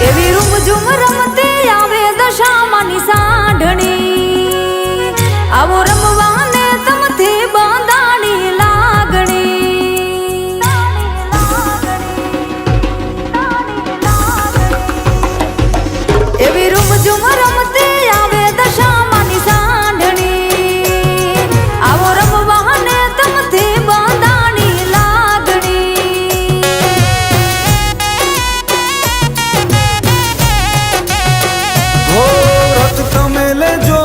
એવી રૂમઝૂમ રમતી આવે દશામાની સાંઢણી આવો રમવાને તમથી બાંધાણી લાગણી એવી રૂમઝૂમ રમતી આવે દશામાની સાંઢણી આવો રમવાને તમથી બાંધાણી લાગણી હો વ્રત તમે લેજો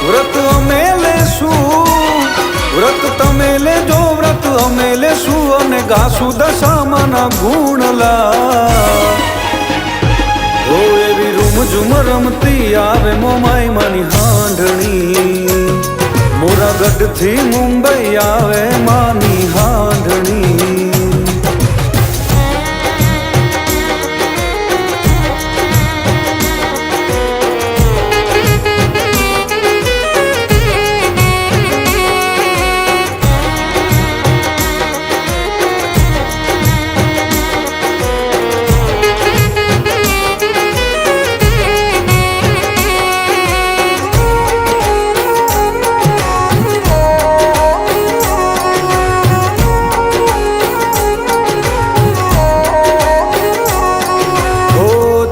વ્રત અમે લેશું વ્રત તમે લેજો વ્રત અમે લેશું અને ગાશું દશામાના ગુણલા ઓ એવી રૂમઝૂમ રમતી આવે મોમાઈ માની હાંઢણી મોરાગઢથી મુંબઈ આવે માની હાંઢણી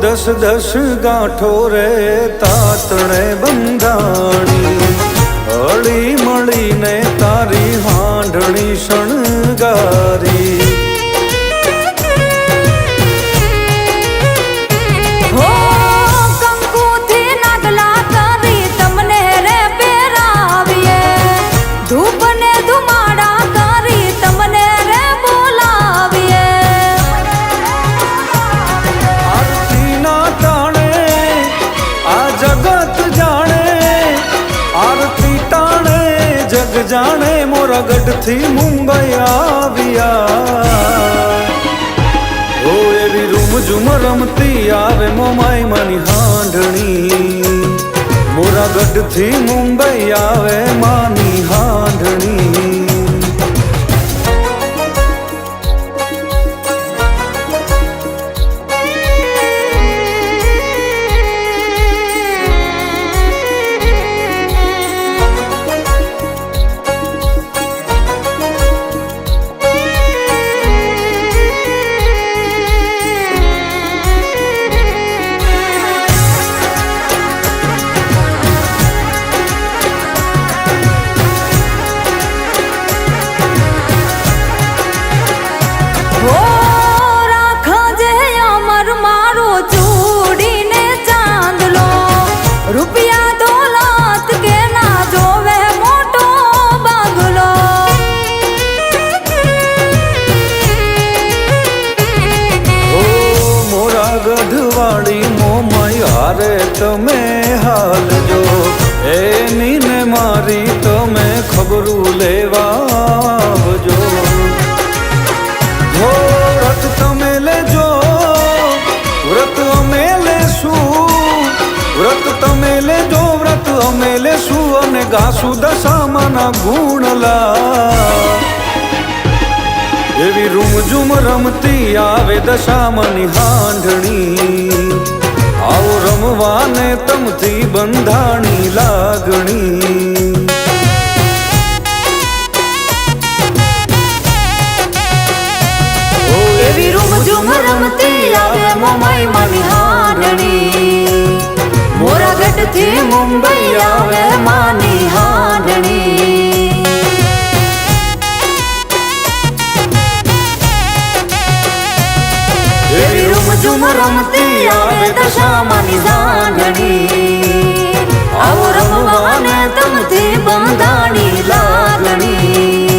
દસ દસ ગાંઠો રે તાતણે બંધાણી હળી મળીને તારી હાંઢણી શણગારી હો કંકુથી નાગલા કરી તમને રે પહેરાવીએ ધૂપ ને ધુમાડા કરી તમને રે બોલાવીએ આરતીના તાણે આ જગત જાણે આરતી તાણે જગ જાણે મોરાગઢથી મુંબઈ આવ્યા ઓ એવી રૂમઝૂમ રમતી આવે મોમાઈ માની હાંઢણી મોરાગઢથી મુંબઈ આવે માની હાંઢણી હો રાખજે અમર મારો ચૂડીને ચાંદલો રૂપિયા દોલત કે ના જોવે મોટો બાંગલો ઓ મોરાગઢવાળી મોમાઈ હારે તમે હાલજો એની ને મારી તમે ખબરું લેવા આવજો હો વ્રત તમે લેજો વ્રત અમે લેશું વ્રત તમે લેજો વ્રત અમે લેશું અને ગાશું દશામાના ગુણલા એવી રૂમઝૂમ રમતી આવે દશામાની હાંઢણી આવો રમવાને તમથી બંધાણી લાગણી એવી રૂમઝૂમ રમતી આવે મોમાઈ માની હાંઢણી મોરાગઢથી મુંબઈ આવે માની હાંઢણી એવી રૂમઝૂમ રમતી આવે દશામાની સાંઢણી આવો રમવાને તમથી બંધાણી લાગણી